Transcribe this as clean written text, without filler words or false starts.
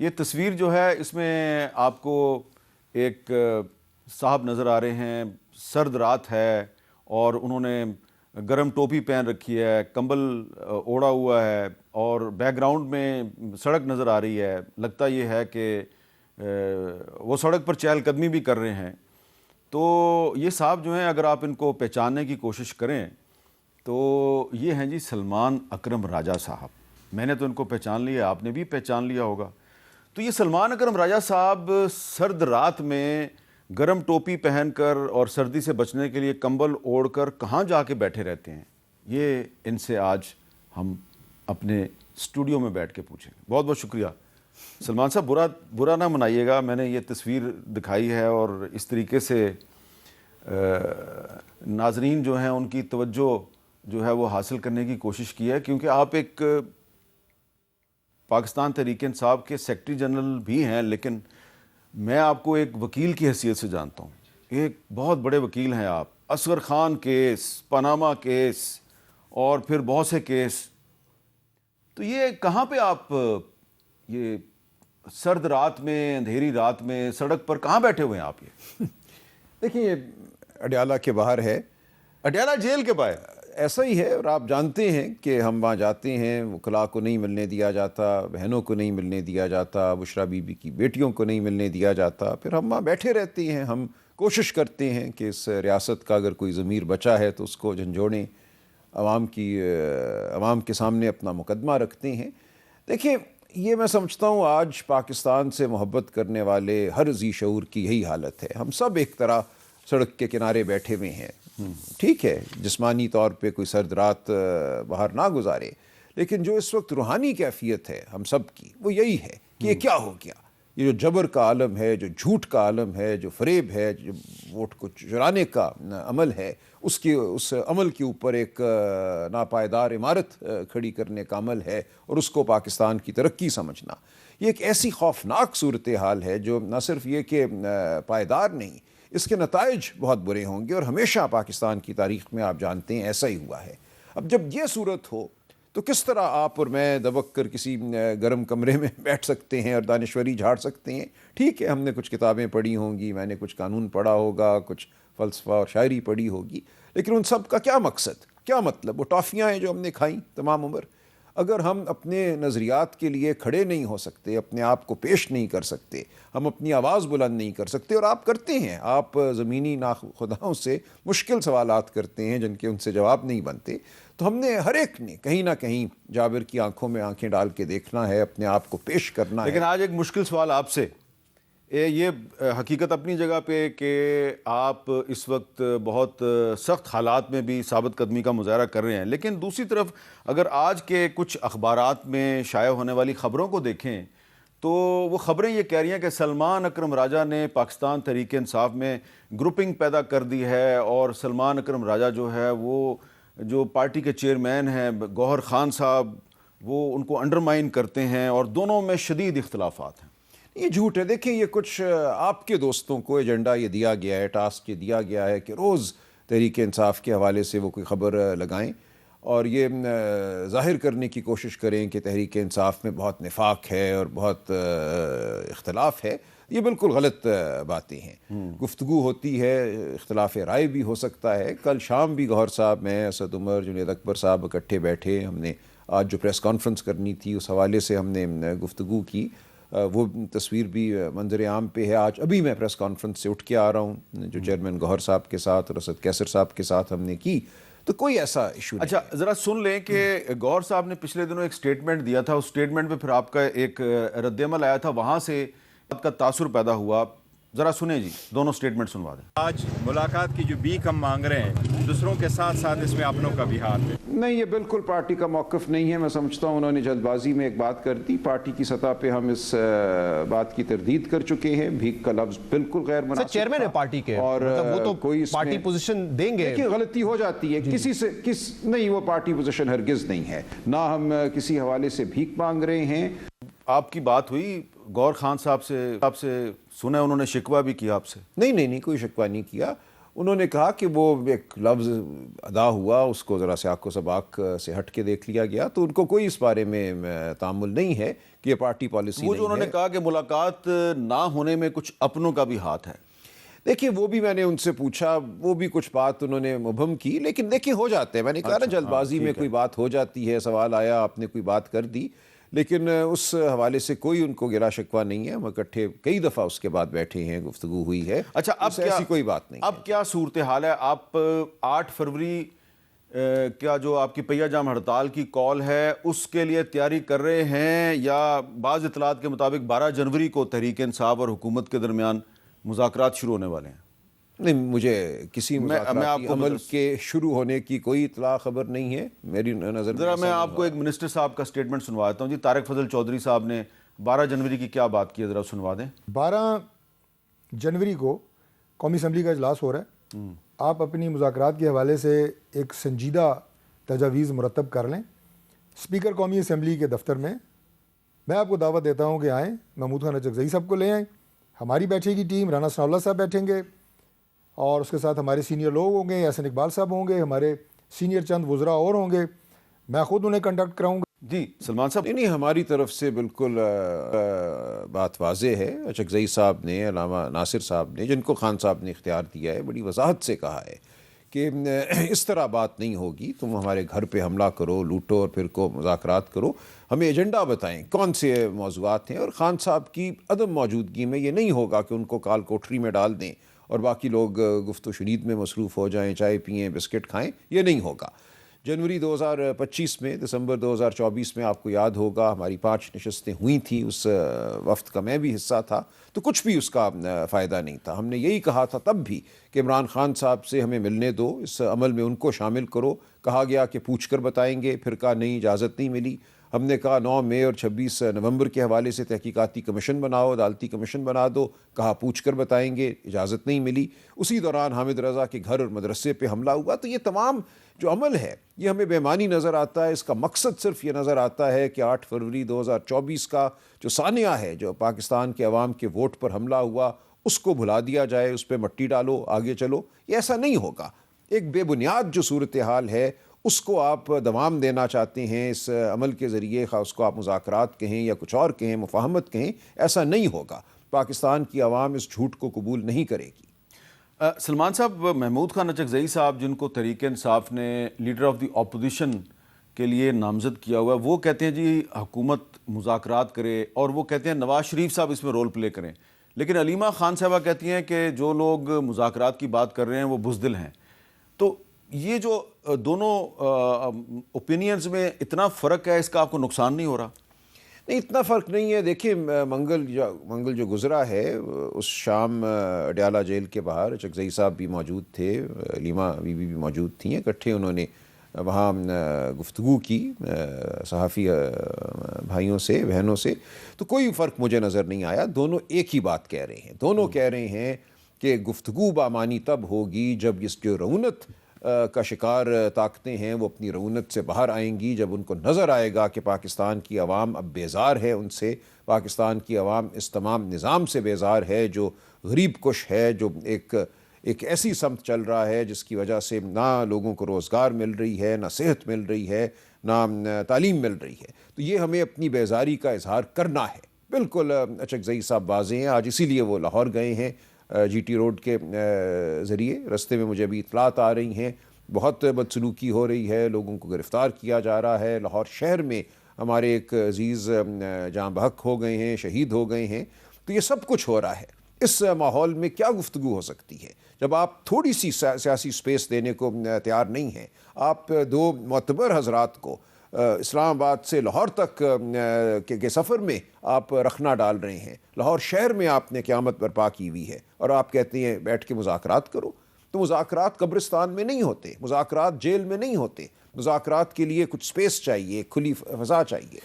یہ تصویر جو ہے اس میں آپ کو ایک صاحب نظر آ رہے ہیں، سرد رات ہے اور انہوں نے گرم ٹوپی پہن رکھی ہے، کمبل اوڑھا ہوا ہے اور بیک گراؤنڈ میں سڑک نظر آ رہی ہے. لگتا یہ ہے کہ وہ سڑک پر چہل قدمی بھی کر رہے ہیں. تو یہ صاحب جو ہیں اگر آپ ان کو پہچاننے کی کوشش کریں تو یہ ہیں جی سلمان اکرم راجہ صاحب. میں نے تو ان کو پہچان لیا، آپ نے بھی پہچان لیا ہوگا. تو یہ سلمان اکرم راجہ صاحب سرد رات میں گرم ٹوپی پہن کر اور سردی سے بچنے کے لیے کمبل اوڑھ کر کہاں جا کے بیٹھے رہتے ہیں، یہ ان سے آج ہم اپنے اسٹوڈیو میں بیٹھ کے پوچھیں گے. بہت بہت شکریہ سلمان صاحب. برا نہ منائیے گا، میں نے یہ تصویر دکھائی ہے اور اس طریقے سے ناظرین جو ہیں ان کی توجہ جو ہے وہ حاصل کرنے کی کوشش کی ہے، کیونکہ آپ ایک پاکستان تحریک انصاف کے سیکرٹری جنرل بھی ہیں، لیکن میں آپ کو ایک وکیل کی حیثیت سے جانتا ہوں. ایک بہت بڑے وکیل ہیں آپ. Asghar Khan case, Panama case اور پھر بہت سے کیس. تو یہ کہاں پہ آپ یہ سرد رات میں، اندھیری رات میں سڑک پر کہاں بیٹھے ہوئے ہیں آپ؟ یہ دیکھیں یہ اڈیالہ کے باہر ہے، اڈیالہ جیل کے باہر. ایسا ہی ہے. اور آپ جانتے ہیں کہ ہم وہاں جاتے ہیں، وکلاء کو نہیں ملنے دیا جاتا، بہنوں کو نہیں ملنے دیا جاتا، بشریٰ بی بی کی بیٹیوں کو نہیں ملنے دیا جاتا. پھر ہم وہاں بیٹھے رہتے ہیں. ہم کوشش کرتے ہیں کہ اس ریاست کا اگر کوئی ضمیر بچا ہے تو اس کو جھنجھوڑیں، عوام کے سامنے اپنا مقدمہ رکھتے ہیں. دیکھیں یہ میں سمجھتا ہوں آج پاکستان سے محبت کرنے والے ہر ذی شعور کی یہی حالت ہے. ہم سب ایک طرح سڑک کے کنارے بیٹھے ہوئے ہیں. ٹھیک ہے جسمانی طور پہ کوئی سرد رات باہر نہ گزارے، لیکن جو اس وقت روحانی کیفیت ہے ہم سب کی وہ یہی ہے کہ یہ کیا ہو گیا. یہ جو جبر کا عالم ہے، جو جھوٹ کا عالم ہے، جو فریب ہے، جو ووٹ کو چرانے کا عمل ہے، اس عمل کے اوپر ایک ناپائیدار عمارت کھڑی کرنے کا عمل ہے اور اس کو پاکستان کی ترقی سمجھنا. یہ ایک ایسی خوفناک صورتحال ہے جو نہ صرف یہ کہ پائیدار نہیں، اس کے نتائج بہت برے ہوں گے. اور ہمیشہ پاکستان کی تاریخ میں آپ جانتے ہیں ایسا ہی ہوا ہے. اب جب یہ صورت ہو تو کس طرح آپ اور میں دبک کر کسی گرم کمرے میں بیٹھ سکتے ہیں اور دانشوری جھاڑ سکتے ہیں؟ ٹھیک ہے ہم نے کچھ کتابیں پڑھی ہوں گی، میں نے کچھ قانون پڑھا ہوگا، کچھ فلسفہ اور شاعری پڑھی ہوگی، لیکن ان سب کا کیا مقصد، کیا مطلب؟ وہ ٹافیاں ہیں جو ہم نے کھائیں تمام عمر. اگر ہم اپنے نظریات کے لیے کھڑے نہیں ہو سکتے، اپنے آپ کو پیش نہیں کر سکتے، ہم اپنی آواز بلند نہیں کر سکتے، اور آپ کرتے ہیں، آپ زمینی ناخداؤں سے مشکل سوالات کرتے ہیں جن کے ان سے جواب نہیں بنتے، تو ہم نے ہر ایک نے کہیں نہ کہیں جابر کی آنکھوں میں آنکھیں ڈال کے دیکھنا ہے، اپنے آپ کو پیش کرنا ہے. لیکن آج ایک مشکل سوال آپ سے، یہ حقیقت اپنی جگہ پہ کہ آپ اس وقت بہت سخت حالات میں بھی ثابت قدمی کا مظاہرہ کر رہے ہیں، لیکن دوسری طرف اگر آج کے کچھ اخبارات میں شائع ہونے والی خبروں کو دیکھیں تو وہ خبریں یہ کہہ رہی ہیں کہ سلمان اکرم راجہ نے پاکستان تحریک انصاف میں گروپنگ پیدا کر دی ہے، اور سلمان اکرم راجہ جو ہے وہ جو پارٹی کے چیئرمین ہیں گوہر خان صاحب، وہ ان کو انڈرمائن کرتے ہیں اور دونوں میں شدید اختلافات ہیں. یہ جھوٹ ہے. دیکھیں یہ کچھ آپ کے دوستوں کو ایجنڈا یہ دیا گیا ہے، ٹاسک یہ دیا گیا ہے کہ روز تحریک انصاف کے حوالے سے وہ کوئی خبر لگائیں اور یہ ظاہر کرنے کی کوشش کریں کہ تحریک انصاف میں بہت نفاق ہے اور بہت اختلاف ہے. یہ بالکل غلط باتیں ہیں. گفتگو ہوتی ہے، اختلاف رائے بھی ہو سکتا ہے. کل شام بھی گوہر صاحب، میں، اسد عمر، جنید اکبر صاحب اکٹھے بیٹھے، ہم نے آج جو پریس کانفرنس کرنی تھی اس حوالے سے ہم نے گفتگو کی. وہ تصویر بھی منظر عام پہ ہے. آج ابھی میں پریس کانفرنس سے اٹھ کے آ رہا ہوں جو چیئرمین گوہر صاحب کے ساتھ اور اسد کیسر صاحب کے ساتھ ہم نے کی. تو کوئی ایسا ایشو نہیں. اچھا ذرا سن لیں کہ گوہر صاحب نے پچھلے دنوں ایک سٹیٹمنٹ دیا تھا، اس سٹیٹمنٹ پہ پھر آپ کا ایک رد عمل آیا تھا، وہاں سے آپ کا تاثر پیدا ہوا. ذرا سنیں جی، دونوں سٹیٹمنٹ سنوا دیں. آج ملاقات کی جو بیک ہم مانگ رہے ہیں، دوسروں کے ساتھ ساتھ اس میں اپنوں کا بھی ہاتھ ہے. نہیں، یہ بالکل پارٹی کا موقف نہیں ہے. میں سمجھتا ہوں انہوں نے جلد بازی میں ایک بات کر دی. پارٹی کی سطح پہ ہم اس بات کی تردید کر چکے ہیں. بھیک کا لفظ بالکل غیر مناسب. چیئرمین ہے پارٹی کے، اور وہ تو کوئی پارٹی پوزیشن دیں گے. دیکھیں غلطی ہو جاتی ہے کسی سے، نہیں وہ پارٹی پوزیشن ہرگز نہیں ہے. نہ ہم کسی حوالے سے بھیک مانگ رہے ہیں. آپ کی بات ہوئی گوہر خان صاحب سے، آپ سے سنا انہوں نے شکوہ بھی کیا آپ سے؟ نہیں کوئی شکوہ نہیں کیا. انہوں نے کہا کہ وہ ایک لفظ ادا ہوا، اس کو ذرا سیاق و سباق سے ہٹ کے دیکھ لیا گیا، تو ان کو کوئی اس بارے میں تامل نہیں ہے کہ یہ پارٹی پالیسی وہ جو انہوں نے کہا کہ ملاقات نہ ہونے میں کچھ اپنوں کا بھی ہاتھ ہے. دیکھیے وہ بھی میں نے ان سے پوچھا، وہ بھی کچھ بات انہوں نے مبہم کی، لیکن دیکھیے ہو جاتے ہیں، میں نے کہا نا جلد بازی میں کوئی بات ہو جاتی ہے، سوال آیا آپ نے کوئی بات کر دی، لیکن اس حوالے سے کوئی ان کو گلا شکوہ نہیں ہے. ہم اکٹھے کئی دفعہ اس کے بعد بیٹھے ہیں، گفتگو ہوئی ہے. اچھا اب کیا ایسی کوئی بات نہیں. اب کیا صورتحال ہے؟ آپ 8 فروری کیا جو آپ کی پہیہ جام ہڑتال کی کال ہے اس کے لیے تیاری کر رہے ہیں، یا بعض اطلاعات کے مطابق 12 جنوری کو تحریک انصاف اور حکومت کے درمیان مذاکرات شروع ہونے والے ہیں؟ نہیں، مجھے کسی مذاکراتی عمل کے شروع ہونے کی کوئی اطلاع خبر نہیں ہے میری نظر. ذرا میں آپ کو ایک منسٹر صاحب کا سٹیٹمنٹ سنوا دیتا ہوں جی. طارق فضل چودھری صاحب نے 12 جنوری کی کیا بات کی ہے، ذرا سنوا دیں. 12 جنوری کو قومی اسمبلی کا اجلاس ہو رہا ہے. آپ اپنی مذاکرات کے حوالے سے ایک سنجیدہ تجاویز مرتب کر لیں. اسپیکر قومی اسمبلی کے دفتر میں آپ کو دعوت دیتا ہوں کہ آئیں، محمود خان اچکزئی صاحب کو لے آئیں، ہماری بیٹھے گی ٹیم، رانا ثناء اللہ صاحب بیٹھیں گے، اور اس کے ساتھ ہمارے سینئر لوگ ہوں گے، احسن اقبال صاحب ہوں گے، ہمارے سینئر چند وزراء اور ہوں گے، میں خود انہیں کنڈکٹ کراؤں گا. جی سلمان صاحب. نہیں، ہماری طرف سے بالکل بات واضح ہے. اچکزئی صاحب نے، علامہ ناصر صاحب نے، جن کو خان صاحب نے اختیار دیا ہے، بڑی وضاحت سے کہا ہے کہ اس طرح بات نہیں ہوگی، تم ہمارے گھر پہ حملہ کرو، لوٹو اور پھر کو مذاکرات کرو، ہمیں ایجنڈا بتائیں کون سے موضوعات ہیں. اور خان صاحب کی عدم موجودگی میں یہ نہیں ہوگا کہ ان کو کال کوٹری میں ڈال دیں اور باقی لوگ گفت و شنید میں مصروف ہو جائیں، چائے پئیں، بسکٹ کھائیں، یہ نہیں ہوگا. جنوری 2025 میں، دسمبر 2024 میں آپ کو یاد ہوگا ہماری 5 نشستیں ہوئی تھیں، اس وفد کا میں بھی حصہ تھا، تو کچھ بھی اس کا فائدہ نہیں تھا. ہم نے یہی کہا تھا تب بھی کہ عمران خان صاحب سے ہمیں ملنے دو، اس عمل میں ان کو شامل کرو. کہا گیا کہ پوچھ کر بتائیں گے، پھر کہا نہیں، اجازت نہیں ملی. ہم نے کہا 9 مئی اور 26 نومبر کے حوالے سے تحقیقاتی کمیشن بناؤ، عدالتی کمیشن بنا دو، کہا پوچھ کر بتائیں گے، اجازت نہیں ملی. اسی دوران حامد رضا کے گھر اور مدرسے پہ حملہ ہوا. تو یہ تمام جو عمل ہے یہ ہمیں بے معنی نظر آتا ہے. اس کا مقصد صرف یہ نظر آتا ہے کہ 8 فروری 2024 کا جو سانحہ ہے، جو پاکستان کے عوام کے ووٹ پر حملہ ہوا، اس کو بھلا دیا جائے، اس پہ مٹی ڈالو، آگے چلو. یہ ایسا نہیں ہوگا. ایک بے بنیاد جو صورتحال ہے اس کو آپ دوام دینا چاہتے ہیں اس عمل کے ذریعے، خاص اس کو آپ مذاکرات کہیں یا کچھ اور کہیں، مفاہمت کہیں، ایسا نہیں ہوگا. پاکستان کی عوام اس جھوٹ کو قبول نہیں کرے گی. سلمان صاحب، محمود خان اچکزئی صاحب جن کو تحریک انصاف نے لیڈر آف دی اپوزیشن کے لیے نامزد کیا ہوا ہے، وہ کہتے ہیں جی حکومت مذاکرات کرے، اور وہ کہتے ہیں نواز شریف صاحب اس میں رول پلے کریں. لیکن علیمہ خان صاحبہ کہتی ہیں کہ جو لوگ مذاکرات کی بات کر رہے ہیں وہ بزدل ہیں. تو یہ جو دونوں اوپینینز میں اتنا فرق ہے، اس کا آپ کو نقصان نہیں ہو رہا؟ نہیں، اتنا فرق نہیں ہے. دیکھیں منگل جو گزرا ہے، اس شام اڈیالہ جیل کے باہر اچکزئی صاحب بھی موجود تھے، علیمہ بی بی بھی موجود تھیں. اکٹھے انہوں نے وہاں گفتگو کی صحافی بھائیوں سے، بہنوں سے. تو کوئی فرق مجھے نظر نہیں آیا. دونوں ایک ہی بات کہہ رہے ہیں. دونوں کہہ رہے ہیں کہ گفتگو بامانی تب ہوگی جب اس جو رعونت کا شکار طاقتیں ہیں وہ اپنی رعونت سے باہر آئیں گی، جب ان کو نظر آئے گا کہ پاکستان کی عوام اب بیزار ہے ان سے، پاکستان کی عوام اس تمام نظام سے بیزار ہے جو غریب کش ہے، جو ایک ایسی سمت چل رہا ہے جس کی وجہ سے نہ لوگوں کو روزگار مل رہی ہے، نہ صحت مل رہی ہے، نہ تعلیم مل رہی ہے. تو یہ ہمیں اپنی بیزاری کا اظہار کرنا ہے. بالکل اچکزئی صاحب واضح ہیں. آج اسی لیے وہ لاہور گئے ہیں جی ٹی روڈ کے ذریعے. رستے میں مجھے ابھی اطلاعات آ رہی ہیں بہت بدسلوکی ہو رہی ہے، لوگوں کو گرفتار کیا جا رہا ہے. لاہور شہر میں ہمارے ایک عزیز جاں بحق ہو گئے ہیں، شہید ہو گئے ہیں. تو یہ سب کچھ ہو رہا ہے. اس ماحول میں کیا گفتگو ہو سکتی ہے جب آپ تھوڑی سی سیاسی سپیس دینے کو تیار نہیں ہیں؟ آپ 2 معتبر حضرات کو اسلام آباد سے لاہور تک کے سفر میں آپ رکھنا ڈال رہے ہیں. لاہور شہر میں آپ نے قیامت برپا کی ہوئی ہے اور آپ کہتے ہیں بیٹھ کے مذاکرات کرو. تو مذاکرات قبرستان میں نہیں ہوتے، مذاکرات جیل میں نہیں ہوتے. مذاکرات کے لیے کچھ سپیس چاہیے، کھلی فضا چاہیے.